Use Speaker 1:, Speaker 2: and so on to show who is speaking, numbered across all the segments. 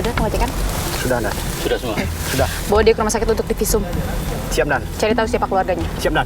Speaker 1: Sudah pengecekan?
Speaker 2: Sudah, Dan.
Speaker 3: Sudah semua.
Speaker 2: Sudah.
Speaker 1: Bawa dia ke rumah sakit untuk divisum.
Speaker 2: Siap, Dan.
Speaker 1: Cari tahu siapa keluarganya.
Speaker 2: Siap, Dan.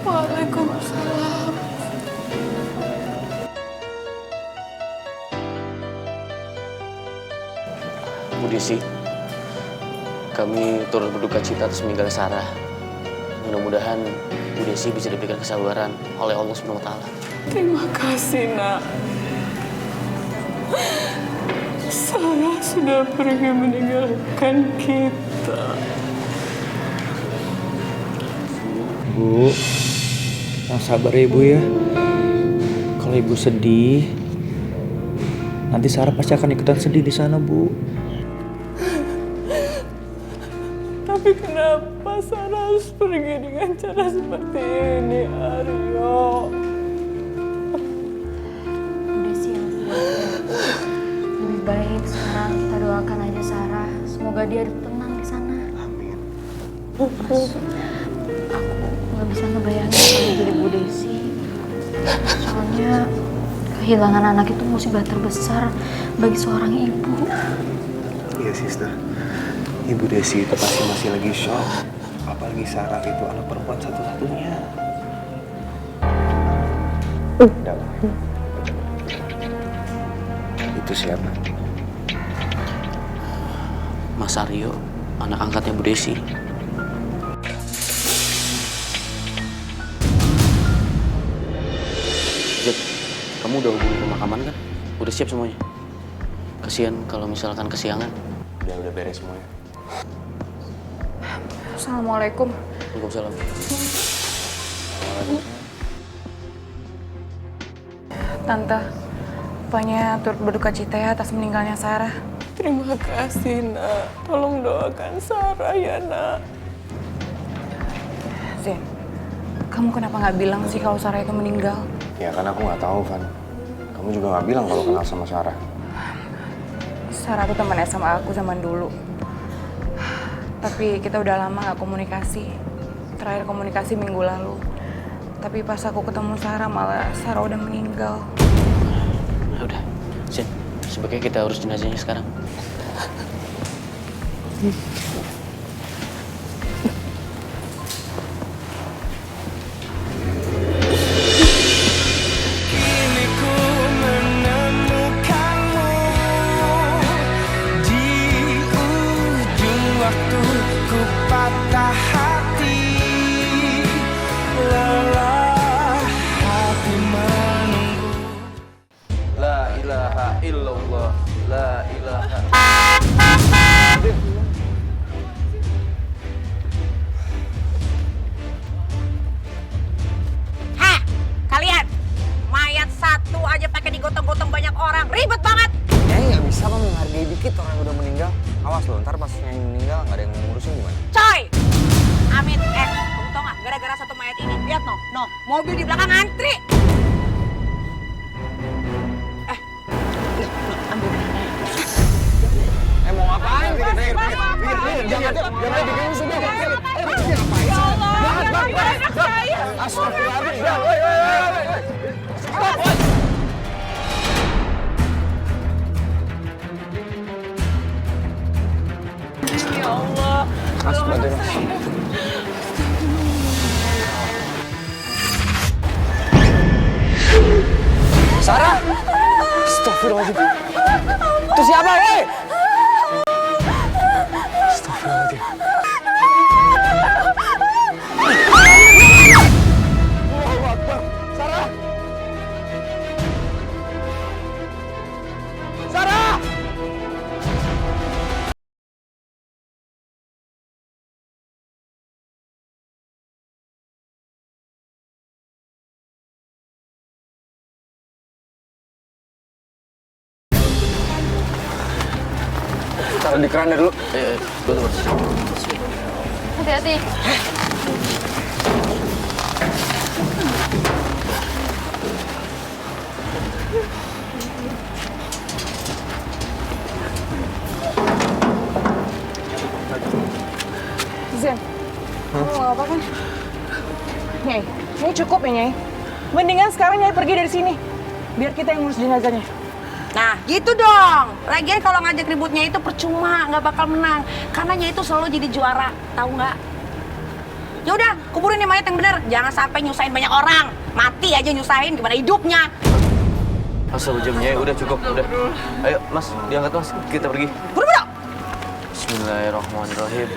Speaker 4: Waalaikumsalam.
Speaker 3: Bu Desi, kami turut berduka cita atas meninggalnya Sarah. Mudah-mudahan Bu Desi bisa diberikan kesabaran oleh Allah SWT.
Speaker 4: Terima kasih, Nak. Sarah sudah pergi meninggalkan kita.
Speaker 5: Bu, yang sabar ya Ibu ya. Kalau Ibu sedih, nanti Sarah pasti akan ikutan sedih di sana, Bu.
Speaker 4: Tapi kenapa Sarah harus pergi dengan cara seperti ini, Aryo?
Speaker 6: Udah sih yang lebih baik sekarang kita doakan aja Sarah. Semoga dia tenang di sana. Amin. Mas, aku nggak bisa ngebayangin kalau jadi Bu Desi. Soalnya kehilangan anak itu musibah terbesar bagi seorang ibu.
Speaker 2: Iya, Sister. Ibu Desi itu pasti masih lagi shock. Apalagi Sarah itu anak perempuan satu-satunya. Dan itu siapa?
Speaker 3: Mas Aryo, anak angkatnya Bu Desi. Zed, kamu udah hubungi pemakaman kan? Udah siap semuanya? Kasian kalau misalkan kesiangan.
Speaker 2: Udah beres semuanya.
Speaker 1: Assalamualaikum.
Speaker 3: Waalaikumsalam.
Speaker 1: Tante, Papanya turut berduka cita ya atas meninggalnya Sarah.
Speaker 4: Terima kasih, Nak. Tolong doakan Sarah ya, Nak.
Speaker 1: Zen, kamu kenapa nggak bilang sih kalau Sarah itu meninggal?
Speaker 2: Ya kan aku nggak tahu, Van. Kamu juga nggak bilang kalau kenal sama Sarah.
Speaker 1: Sarah tuh teman SMA aku zaman dulu. Tapi kita udah lama nggak komunikasi. Terakhir komunikasi minggu lalu. Tapi pas aku ketemu Sarah malah Sarah udah meninggal.
Speaker 3: Nah, udah, Zed, sebaiknya kita urus jenazahnya sekarang.
Speaker 7: La ilaha illallah, la ilaha.
Speaker 8: Hah, kalian mayat satu aja pakai digotong-gotong banyak orang, ribet banget.
Speaker 7: Nyai nggak bisa kan menghargai dikit orang yang udah meninggal. Awas loh, ntar pas Nyai meninggal nggak ada yang ngurusin gimana?
Speaker 8: Coy, Amit, kamu tau nggak? Gara-gara satu mayat ini, lihat no, mobil di belakang antri.
Speaker 7: Mau ngapain? Jangan bikin musuh dong.
Speaker 8: Ya Allah, jangan saya.
Speaker 7: Astagfirullahaladzim.
Speaker 4: Ya Allah,
Speaker 2: Mas, bantuin Mas.
Speaker 7: Sarah! Astagfirullahaladzim. Itu siapa, woi?
Speaker 2: Astagfirullahaladzim. Allahu Akbar. Sarah! Sarah!
Speaker 7: Taruh di keranda dulu.
Speaker 3: Betul, Mas.
Speaker 6: Hati-hati.
Speaker 1: Zen, kamu mau apa kan? Nyai, ini cukup ya Nyai. Mendingan sekarang Nyai pergi dari sini. Biar kita yang ngurus jenazahnya.
Speaker 8: Nah, gitu dong. Lagian kalau ngajak ributnya itu percuma, nggak bakal menang. Karena Nyai itu selalu jadi juara, tahu nggak? Ya udah, kuburin nih mayat yang bener. Jangan sampai nyusahin banyak orang. Mati aja nyusahin, gimana hidupnya?
Speaker 3: Asal jamnya udah cukup, udah. Ayo, Mas, diangkat Mas. Kita pergi.
Speaker 8: Buru-buru.
Speaker 3: Bismillahirrahmanirrahim.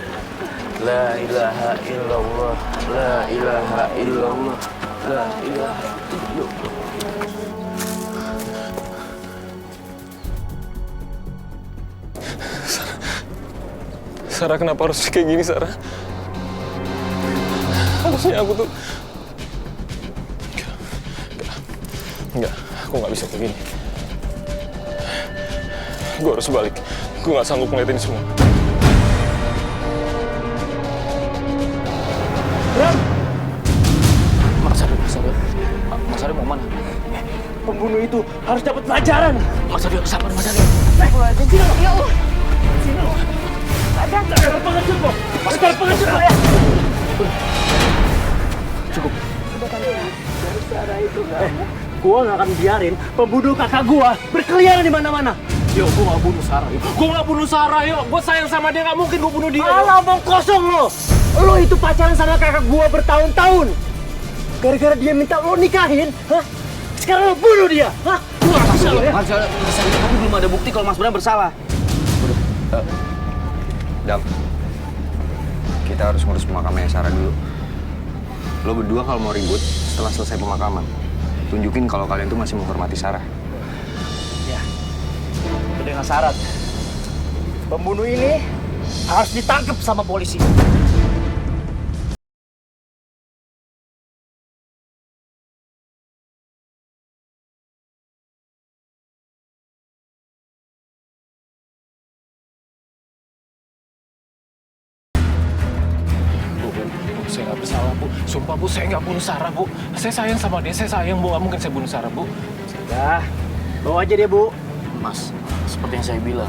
Speaker 3: La ilaha illallah. La ilaha illallah. La ilaha illallah.
Speaker 4: Sarah, kenapa harus kayak gini, Sarah? Harusnya aku tuh... Enggak, aku nggak bisa kayak gini. Gue harus balik. Gue nggak sanggup ngeliatin semua.
Speaker 3: Mas Aryo mau mana?
Speaker 5: Pembunuh itu harus dapat pelajaran.
Speaker 3: Mas Aryo, sabar Mas Aryo.
Speaker 1: Ya Allah.
Speaker 5: Sekarang pengecut kok. Sekarang pengecut kok ya.
Speaker 3: Cukup.
Speaker 5: Gua nggak akan biarin pembunuh kakak gua berkeliaran di mana-mana. Yo, gua nggak bunuh Sarah. Gua nggak bunuh Sarah. Yo, gua sayang sama dia. Nggak mungkin gua bunuh dia. Alah, omong kosong lo. Lo itu pacaran sama kakak gua bertahun-tahun. Gara-gara dia minta lo nikahin, hah? Sekarang lo bunuh dia, hah? Gua nggak bisa lo ya.
Speaker 7: Mas Aryo, tapi belum ada bukti kalau Mas Bram bersalah. Dam, kita harus ngurus pemakamannya Sarah dulu. Lo berdua kalau mau ribut setelah selesai pemakaman, tunjukin kalau kalian tuh masih menghormati Sarah.
Speaker 5: Ya, dengan syarat. Pembunuh ini harus ditangkap sama polisi.
Speaker 4: Saya nggak bersalah, Bu. Sumpah, Bu, saya nggak bunuh Sarah, Bu. Saya sayang sama dia, saya sayang, Bu. Nggak mungkin saya bunuh Sarah, Bu.
Speaker 5: Sudah, bawa aja dia, Bu.
Speaker 3: Mas, seperti yang saya bilang,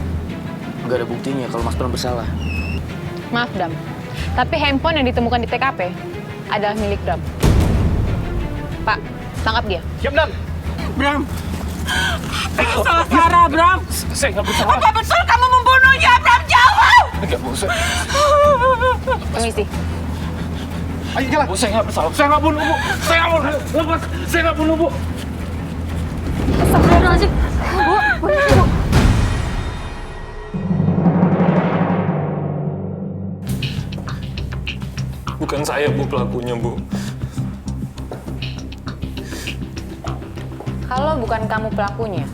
Speaker 3: nggak ada buktinya kalau Mas Bram bersalah.
Speaker 9: Maaf, Dam. Tapi handphone yang ditemukan di TKP adalah milik Bram. Pak, tangkap dia.
Speaker 5: Siap, Dam.
Speaker 8: Bram. Salah Sarah, Bram.
Speaker 4: Saya nggak bersalah.
Speaker 8: Apa betul kamu membunuhnya, Bram? Jawab!
Speaker 4: Enggak, Bu.
Speaker 9: Permisi.
Speaker 4: Ayo jalan. Bu, saya nggak bersalah. Saya nggak bunuh, Bu. Saya nggak bunuh. Lepas. Saya nggak bunuh, Bu.
Speaker 6: Astagfirullahaladzim. Bu.
Speaker 4: Bukan saya, Bu, pelakunya, Bu.
Speaker 9: Kalau bukan kamu pelakunya,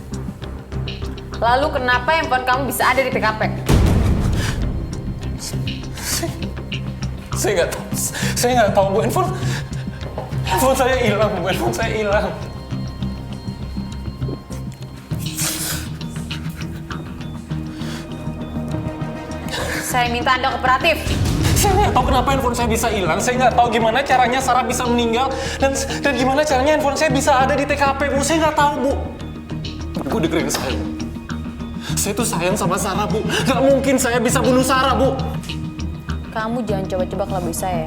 Speaker 9: lalu kenapa handphone kamu bisa ada di TKP?
Speaker 4: Saya nggak tahu, Bu. Handphone saya hilang, Bu. Handphone saya hilang.
Speaker 9: Saya minta Anda kooperatif.
Speaker 4: Saya nggak tahu kenapa handphone saya bisa hilang. Saya nggak tahu gimana caranya Sarah bisa meninggal dan gimana caranya handphone saya bisa ada di TKP, Bu. Saya nggak tahu, Bu. Bu, dengerin saya, Bu. Saya tuh sayang sama Sarah, Bu. Nggak mungkin saya bisa bunuh Sarah, Bu.
Speaker 9: Kamu jangan coba-coba kelabui saya.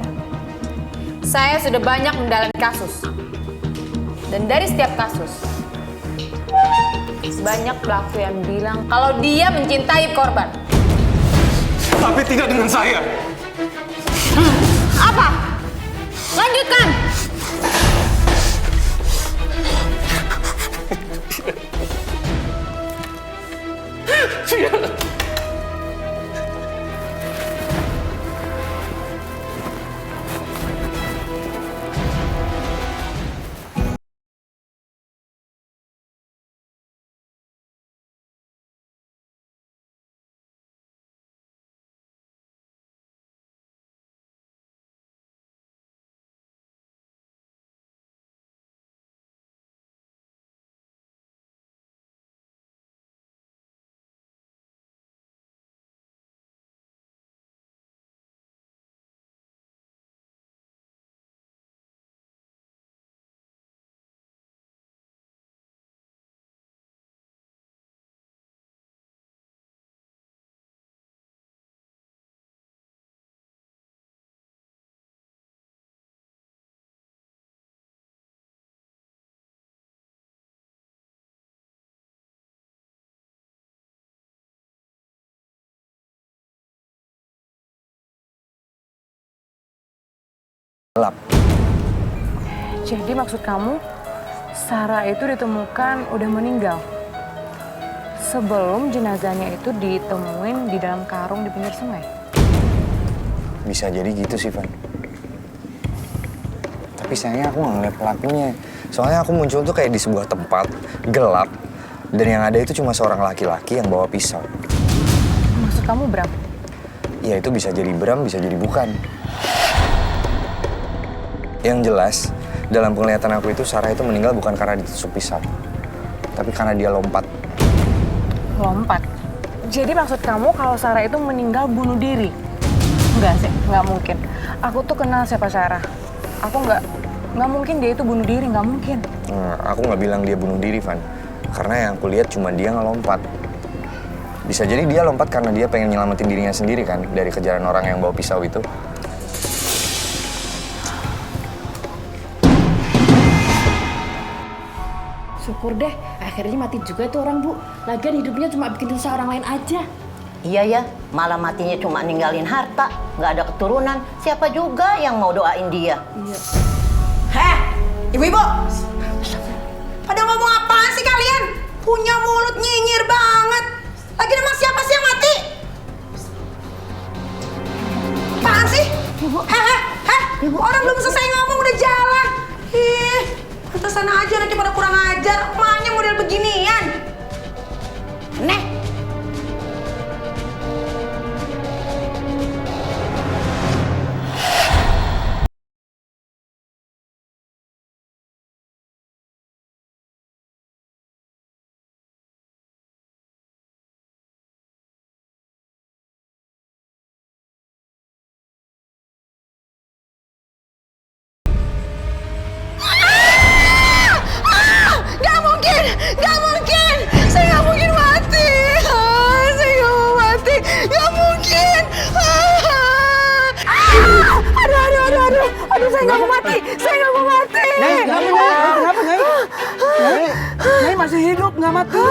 Speaker 9: Saya sudah banyak mendalami kasus. Dan dari setiap kasus, banyak pelaku yang bilang kalau dia mencintai korban.
Speaker 4: Tapi tidak dengan saya.
Speaker 9: Apa? Lanjutkan!
Speaker 7: Gelap.
Speaker 1: Jadi maksud kamu, Sarah itu ditemukan udah meninggal? Sebelum jenazahnya itu ditemuin di dalam karung di pinggir sungai?
Speaker 7: Bisa jadi gitu sih, Van. Tapi sayangnya aku nggak ngeliat pelakunya. Soalnya aku muncul tuh kayak di sebuah tempat, gelap. Dan yang ada itu cuma seorang laki-laki yang bawa pisau.
Speaker 1: Maksud kamu Bram?
Speaker 7: Ya itu bisa jadi Bram, bisa jadi bukan. Yang jelas, dalam penglihatan aku itu Sarah itu meninggal bukan karena ditusuk pisau. Tapi karena dia lompat.
Speaker 1: Lompat? Jadi maksud kamu kalau Sarah itu meninggal bunuh diri? Enggak sih, nggak mungkin. Aku tuh kenal siapa Sarah. Aku nggak mungkin dia itu bunuh diri, nggak mungkin.
Speaker 7: Aku nggak bilang dia bunuh diri, Van. Karena yang aku lihat cuma dia ngelompat. Bisa jadi dia lompat karena dia pengen nyelamatin dirinya sendiri kan dari kejaran orang yang bawa pisau itu.
Speaker 10: Syukur deh, akhirnya mati juga tuh orang, Bu. Lagian hidupnya cuma bikin dosa orang lain aja.
Speaker 11: Iya ya, malah matinya cuma ninggalin harta, nggak ada keturunan. Siapa juga yang mau doain dia?
Speaker 10: Iya.
Speaker 8: Heh, ibu-ibu! Pada ngomong apaan sih kalian? Punya mulut nyinyir banget. Lagi emang siapa sih yang mati? Apaan sih? Heh, orang belum selesai ngomong udah jalan. Ih, pantesan aja nanti pada kurang ajar. Emaknya model beginian. Nih.
Speaker 9: Gak mungkin! Saya gak mungkin mati! Saya gak mau mati! Gak mungkin! Aduh, saya gak mau mati! Saya gak mau mati!
Speaker 5: Nyai, kenapa Nyai? Nyai masih hidup, nggak mati.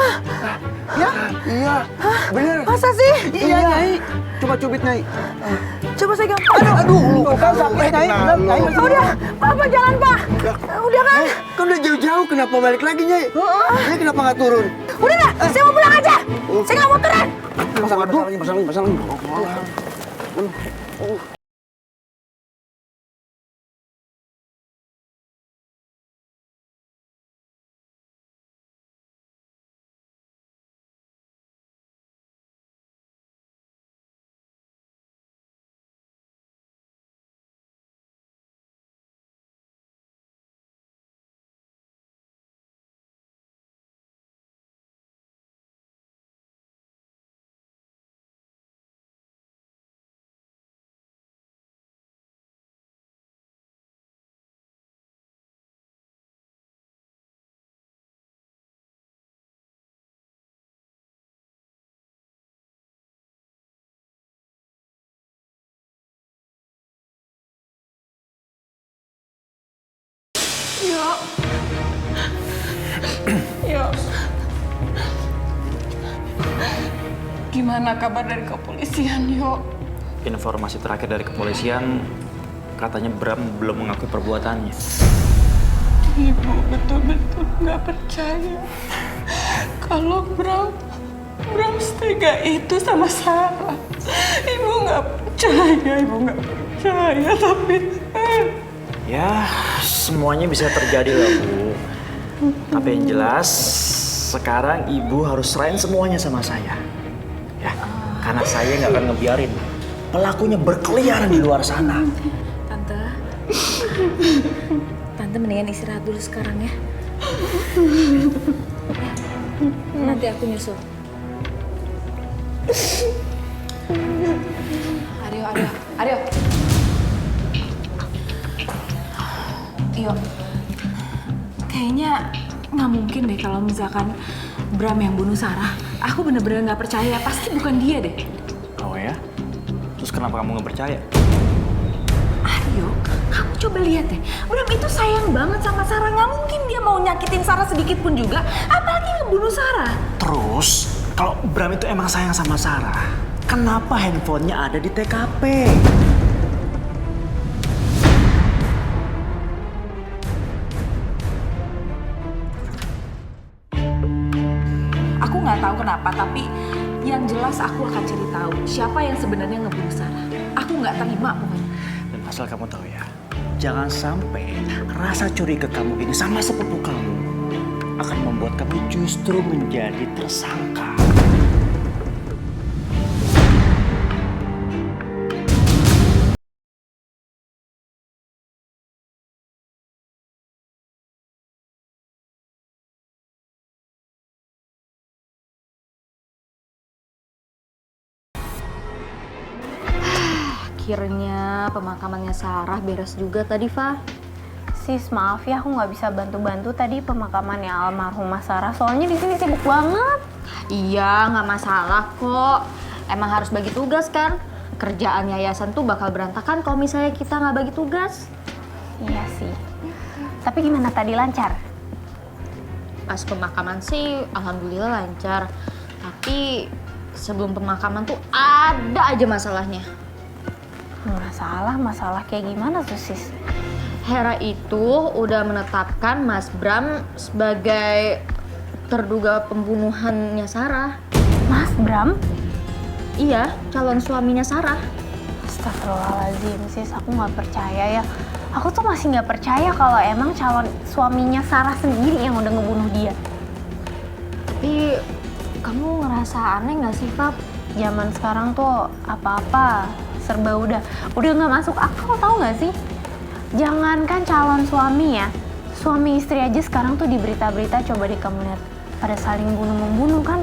Speaker 5: Ya? Iya, bener.
Speaker 1: Masa sih?
Speaker 5: Iya, Nyai. Coba cubit, Nyai.
Speaker 1: Coba saya gampang.
Speaker 5: Aduh, kan sakit, Nyai. Nyai masih
Speaker 1: Udah, Papa jalan, Pak. Udah kan?
Speaker 5: Kan udah jauh-jauh, kenapa balik lagi, Nyai? Nyai kenapa nggak turun?
Speaker 1: Udah dah, saya mau pulang aja. Saya nggak mau turun.
Speaker 5: Pasang.
Speaker 1: Yo. Gimana kabar dari kepolisian, Yo?
Speaker 5: informasi terakhir dari kepolisian, katanya Bram belum mengakui perbuatannya.
Speaker 1: Ibu betul-betul nggak percaya kalau Bram setega itu sama Sarah. Ibu nggak percaya, tapi
Speaker 5: Ya, semuanya bisa terjadi loh, Bu. Tapi yang jelas, sekarang Ibu harus serahin semuanya sama saya. Ya, karena saya nggak akan ngebiarin pelakunya berkeliaran di luar sana.
Speaker 10: Tante mendingan istirahat dulu sekarang ya. Nanti aku nyusul. Aryo. Iyo, kayaknya nggak mungkin deh kalau misalkan Bram yang bunuh Sarah. Aku bener-bener nggak percaya, pasti bukan dia deh.
Speaker 5: Oh ya? Terus kenapa kamu nggak percaya?
Speaker 10: Aryo, kamu coba lihat deh. Bram itu sayang banget sama Sarah. Nggak mungkin dia mau nyakitin Sarah sedikit pun juga. Apalagi ngebunuh Sarah.
Speaker 5: Terus, kalau Bram itu emang sayang sama Sarah, kenapa handphonenya ada di TKP?
Speaker 10: Aku nggak tahu kenapa, tapi yang jelas aku akan cari tahu siapa yang sebenarnya ngebunuh Sarah. Aku nggak terima pokoknya.
Speaker 5: Dan asal kamu tahu ya, jangan sampai rasa curiga kamu ini sama sepupu kamu akan membuat kamu justru menjadi tersangka.
Speaker 6: Akhirnya pemakamannya Sarah beres juga tadi, Fa. Sis, maaf ya aku nggak bisa bantu-bantu tadi pemakamannya almarhumah Sarah. Soalnya di sini sibuk banget. Iya, nggak masalah kok. Emang harus bagi tugas kan? Kerjaan yayasan tuh bakal berantakan kalau misalnya kita nggak bagi tugas. Iya sih. Tapi gimana tadi, lancar? Pas pemakaman sih alhamdulillah lancar. Tapi sebelum pemakaman tuh ada aja masalahnya. Masalah kayak gimana tuh, Sis? Hera itu udah menetapkan Mas Bram sebagai terduga pembunuhannya Sarah. Mas Bram? Iya, calon suaminya Sarah. Astagfirullahaladzim, Sis, aku nggak percaya ya. Aku tuh masih nggak percaya kalau emang calon suaminya Sarah sendiri yang udah ngebunuh dia. Tapi kamu ngerasa aneh nggak sih, Fab? Zaman sekarang tuh apa-apa serba udah nggak masuk akal, tau nggak sih? Jangankan calon suami ya, suami istri aja sekarang tuh di berita-berita, coba deh kamu lihat, pada saling bunuh-membunuh kan.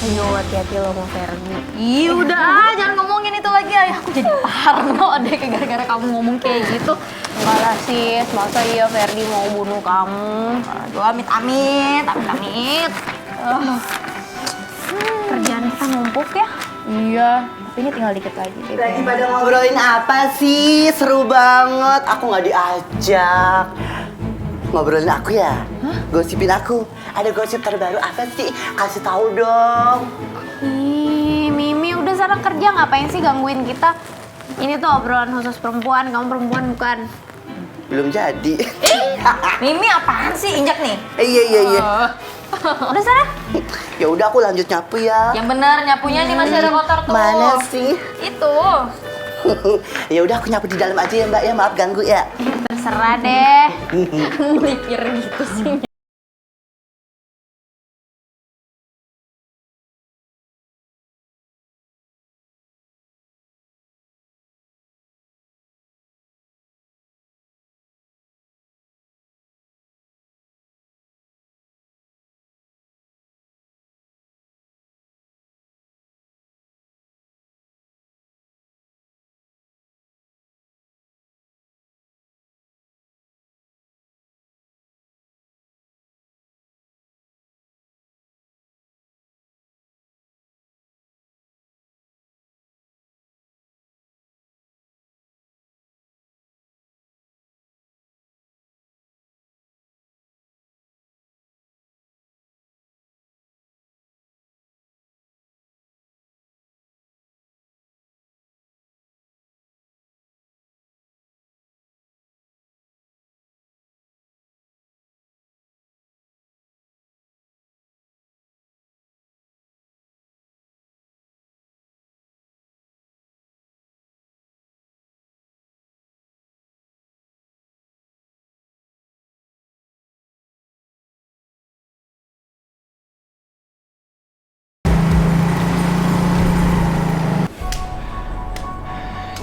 Speaker 6: Ayo hati-hati lo mau Ferdi. Ih udah, jangan ngomongin itu lagi, ayah aku jadi parno deh gara-gara kamu ngomong kayak gitu. Enggak lah sis, masa iya Ferdi mau bunuh kamu? Aduh amit-amit. Kerjaan kita numpuk ya? Iya, tapi ini tinggal dikit lagi deh.
Speaker 12: Lagi pada ngobrolin apa sih? Seru banget, aku nggak diajak. Ngobrolin aku ya? Hah? Gosipin aku. Ada gosip terbaru apa sih? Kasih tahu dong.
Speaker 6: Ih, Mimi udah sana kerja, ngapain sih gangguin kita? Ini tuh obrolan khusus perempuan, kamu perempuan bukan?
Speaker 12: Belum jadi.
Speaker 6: Mimi apaan sih, injak nih?
Speaker 12: Iya.
Speaker 6: Udah sana?
Speaker 12: Ya udah aku lanjut nyapu ya.
Speaker 6: Yang bener nyapunya ini masih ada kotor tuh.
Speaker 12: Mana sih?
Speaker 6: Itu.
Speaker 12: Ya udah aku nyapu di dalam aja ya Mbak ya, maaf ganggu ya.
Speaker 6: Terserah deh. Mikir gitu sih.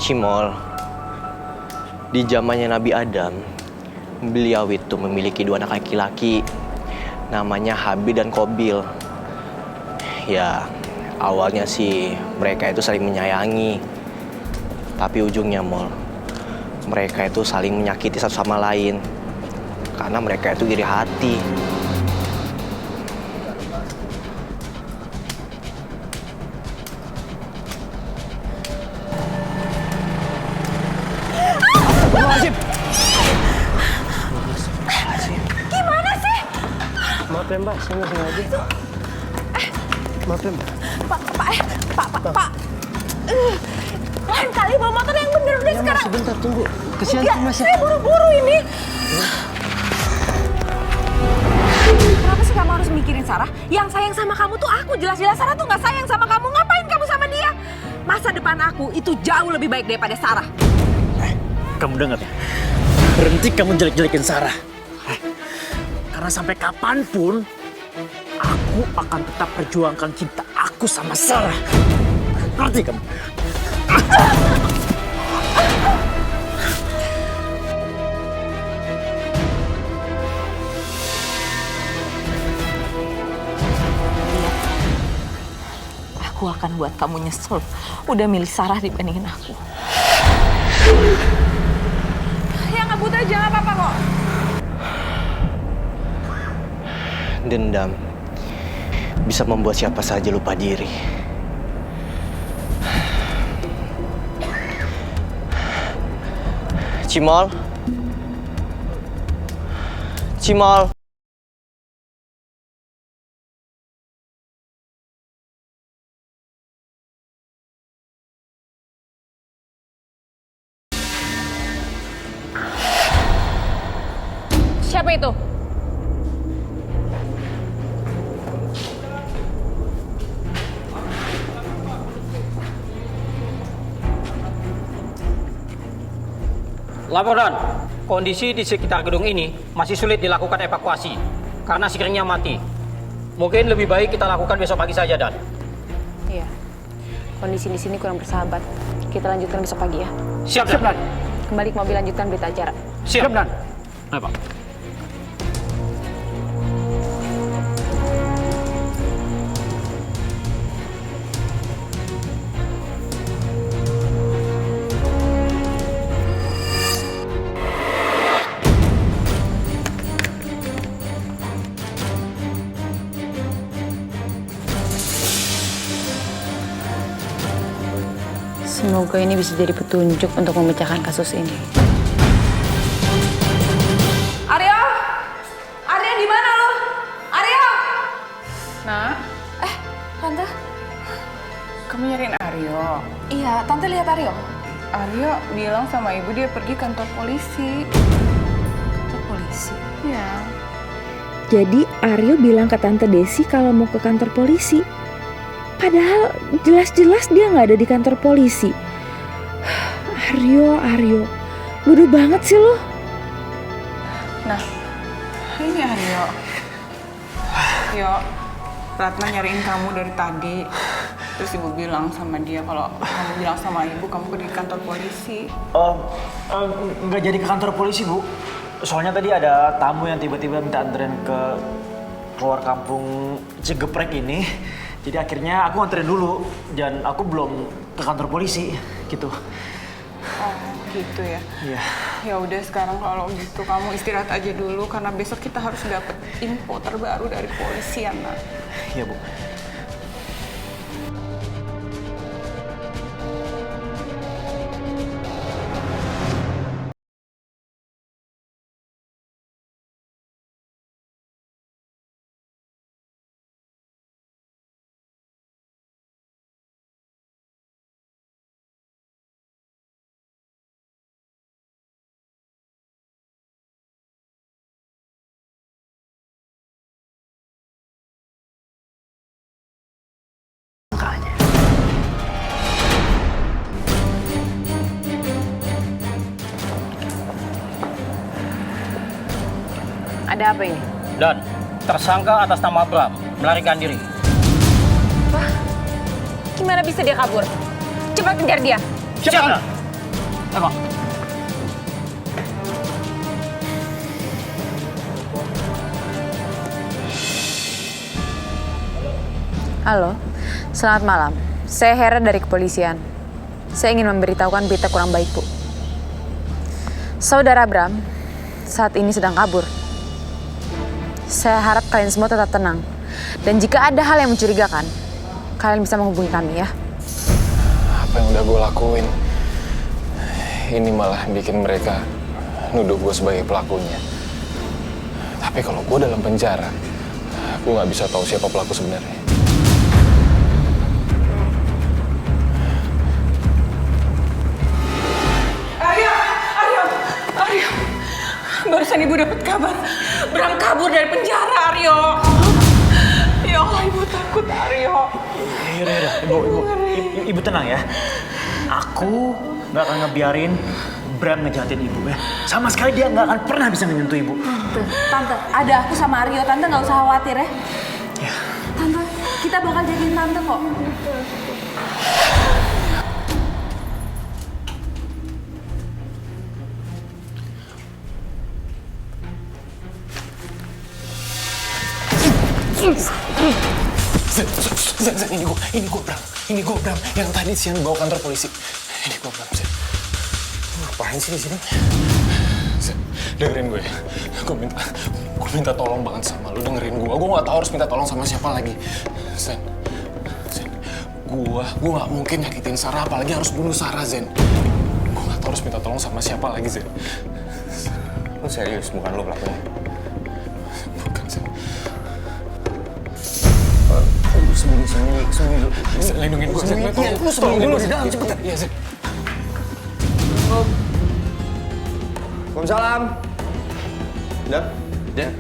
Speaker 13: Cimol, di zamannya Nabi Adam, beliau itu memiliki 2 anak laki-laki, namanya Habil dan Qabil. Ya, awalnya sih mereka itu saling menyayangi, tapi ujungnya Mol, mereka itu saling menyakiti satu sama lain, karena mereka itu iri hati.
Speaker 10: Gimana sih?
Speaker 5: Maaf ya Mbak, saya nggak sengaja. Maaf ya Mbak.
Speaker 10: Pak. Lain kali bawa motor yang bener udah sekarang.
Speaker 5: Sebentar, tunggu. Kesian
Speaker 10: Enggak,
Speaker 5: Mas.
Speaker 10: saya buru-buru ini. Kenapa sih kamu harus mikirin Sarah? Yang sayang sama kamu tuh aku. Jelas-jelas Sarah tuh nggak sayang sama kamu. Ngapain kamu sama dia? Masa depan aku itu jauh lebih baik daripada Sarah.
Speaker 5: Kamu dengar ya? Berhenti kamu jelek-jelekin Sarah. Karena sampai kapanpun, aku akan tetap perjuangkan cinta aku sama Sarah. Ngerti kamu?
Speaker 10: Aku akan buat kamu nyesel. Udah milih Sarah dibandingin aku. Ya nggak buta aja, nggak apa-apa kok.
Speaker 13: Dendam bisa membuat siapa saja lupa diri. Cimol. Cimol.
Speaker 9: Siapa itu?
Speaker 14: Laporan, kondisi di sekitar gedung ini masih sulit dilakukan evakuasi karena sikringnya mati. Mungkin lebih baik kita lakukan besok pagi saja, Dan.
Speaker 9: Iya. Kondisi di sini kurang bersahabat. Kita lanjutkan besok pagi ya.
Speaker 14: Siap, Dan.
Speaker 9: Kembali ke mobil lanjutkan berita acara.
Speaker 14: Siap, Dan. Ayo, Pak.
Speaker 9: Semoga ini bisa jadi petunjuk untuk memecahkan kasus ini.
Speaker 10: Aryo! Aryo di mana lo? Aryo!
Speaker 1: Nah,
Speaker 10: Tante?
Speaker 1: kamu nyariin Aryo?
Speaker 10: Iya, Tante lihat Aryo.
Speaker 1: Aryo bilang sama ibu dia pergi kantor polisi.
Speaker 10: Kantor polisi?
Speaker 1: Iya.
Speaker 15: Jadi Aryo bilang ke Tante Desi kalau mau ke kantor polisi. Padahal jelas-jelas dia nggak ada di kantor polisi. Aryo, bodoh banget sih lo.
Speaker 1: Nah, ini Aryo. Yo, Ratna nyariin kamu dari tadi. Terus ibu bilang sama dia kalau kamu bilang sama ibu kamu pergi ke kantor polisi.
Speaker 5: Nggak jadi ke kantor polisi, Bu. Soalnya tadi ada tamu yang tiba-tiba minta anterin ke keluar kampung Cigeprek ini. Jadi akhirnya aku anterin dulu dan aku belum ke kantor polisi gitu.
Speaker 1: Oh, gitu ya.
Speaker 5: Iya.
Speaker 1: Ya udah sekarang kalau gitu kamu istirahat aja dulu karena besok kita harus dapat info terbaru dari polisi ya, Nak.
Speaker 5: Iya, Bu.
Speaker 9: Ada apa ini?
Speaker 14: Dan tersangka atas nama Bram melarikan diri.
Speaker 9: Wah, gimana bisa dia kabur? Cepat kejar dia.
Speaker 14: Siap, Dan. Emang.
Speaker 9: Halo, selamat malam. Saya Hera dari kepolisian. Saya ingin memberitahukan berita kurang baik, Bu. Saudara Bram saat ini sedang kabur. Saya harap kalian semua tetap tenang. Dan jika ada hal yang mencurigakan, kalian bisa menghubungi kami ya.
Speaker 4: Apa yang udah gue lakuin, ini malah bikin mereka nuduh gue sebagai pelakunya. Tapi kalau gue dalam penjara, gue nggak bisa tahu siapa pelaku sebenarnya.
Speaker 1: Aryo, barusan ibu dapat kabar Bram kabur dari penjara, Aryo. Ya Allah, ibu takut, Aryo.
Speaker 5: Yaudah, ibu tenang ya. Aku nggak akan ngebiarin Bram ngejahatin ibu ya. Sama sekali dia nggak akan pernah bisa menyentuh ibu.
Speaker 10: Tante, ada aku sama Aryo. Tante nggak usah khawatir ya. Tante, kita bakal jagain Tante kok.
Speaker 4: Zen, ini gue Bram, yang tadi siang bawa kantor polisi. Ini gue Bram, Zen. Ngapain sih di sini? Zen, dengerin gue. Gue minta tolong banget sama lu, dengerin gue. Gue nggak tahu harus minta tolong sama siapa lagi. Zen, gue nggak mungkin nyakitin Sarah, apalagi harus bunuh Sarah, Zen. Gue nggak tahu harus minta tolong sama siapa lagi, Zen.
Speaker 7: Lu serius, bukan lu pelakunya?
Speaker 4: Bukan, Zen.
Speaker 7: Sembunyi dulu.
Speaker 4: Lindungin gue, Zen.
Speaker 7: Lu sembunyi dulu di dalam, cepetan.
Speaker 4: Iya, Zen.
Speaker 7: Waalaikumsalam. Udah? Udah.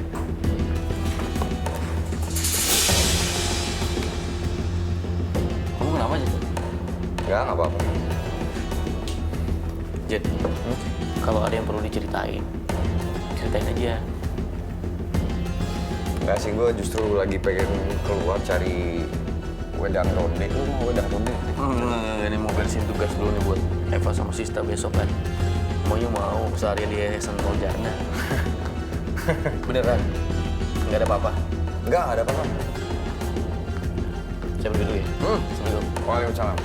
Speaker 3: Kamu kenapa, Jet?
Speaker 7: Nggak apa-apa.
Speaker 3: Jet, kalau ada yang perlu diceritain, ceritain aja.
Speaker 7: Nggak sih, gue justru lagi pengen keluar cari wedang ronde. Lu mau wedang ronde?
Speaker 3: Ini mau beresin tugas dulu nih buat Eva sama Sista besok kan. Maunya mau sehari di Yayasan Roljana. Beneran? Nggak ada apa-apa?
Speaker 7: Nggak ada apa-apa.
Speaker 3: Saya pergi dulu ya. Assalamualaikum.
Speaker 7: Waalaikumsalam.